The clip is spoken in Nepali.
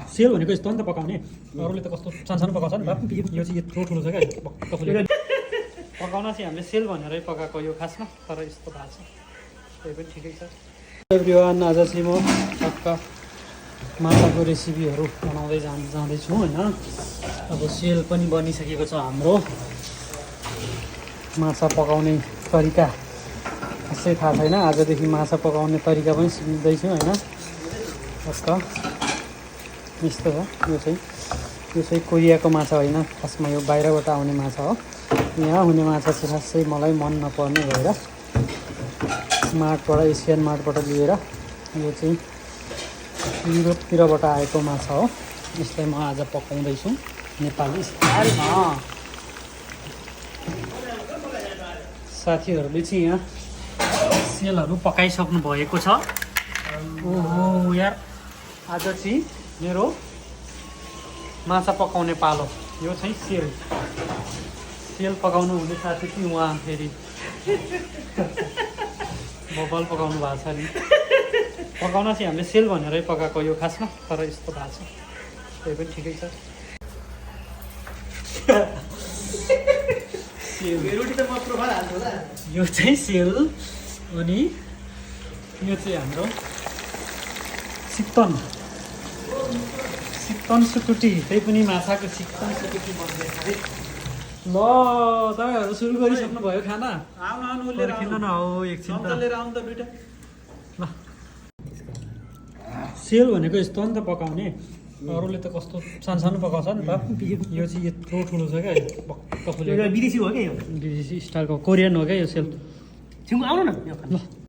सेल भनेको यस्तो नि त पकाउने अरूले त कस्तो सानसानो पकाउँछ नि त यो चाहिँ यत्रो ठुलो छ क्या भक्क फुलेको पकाउन चाहिँ हामीले सेल भनेरै पकाएको यो खासमा तर यस्तो भएको छ त्यही पनि ठिकै छ एभ्रिवान आज चाहिँ म टक्क माछाको रेसिपीहरू बनाउँदै जाँदैछु होइन अब सेल पनि बनिसकेको छ हाम्रो माछा पकाउने तरिका खासै थाहा छैन आजदेखि माछा पकाउने तरिका पनि सिक्दैछु होइन टक्क यस्तो हो यो चाहिँ कोरियाको माछा होइन खासमा यो बाहिरबाट आउने माछा हो यहाँ हुने माछा चाहिँ खासै मलाई मन नपर्ने भएर मार्टबाट एसियन मार्टबाट लिएर यो चाहिँ युरोपतिरबाट आएको माछा हो यसलाई म आज पकाउँदैछु नेपाली स्टाइलमा साथीहरूले चाहिँ यहाँ सेलहरू पकाइसक्नु भएको छ ओहो यार आज चाहिँ मेरो माछा पकाउने पालो यो चाहिँ सेल पकाउनु हुने साथी चाहिँ उहाँ फेरि बबल पकाउनु भएको छ नि पकाउन चाहिँ हामीले सेल भनेरै पकाएको यो खासमा तर यस्तो भएको छ त्यही पनि ठिकै छ यो चाहिँ सेल अनि यो चाहिँ हाम्रो चिकन सुकुटी त्यही पनि माछाको चिकन सुकुटी बन्दैछ है ल तपाईँहरू सुरु गरिसक्नु भयो खाना किन न हो एकछिन ल सेल भनेको यस्तो नि त पकाउने अरूले त कस्तो सानसानो पकाउँछ नि त यो चाहिँ यत्रो ठुलो छ क्या भक्क फुलेको विदेशी हो क्या यो विदेशी स्टाइलको कोरियन हो क्या यो सेल छिङ्गो आउनु न ल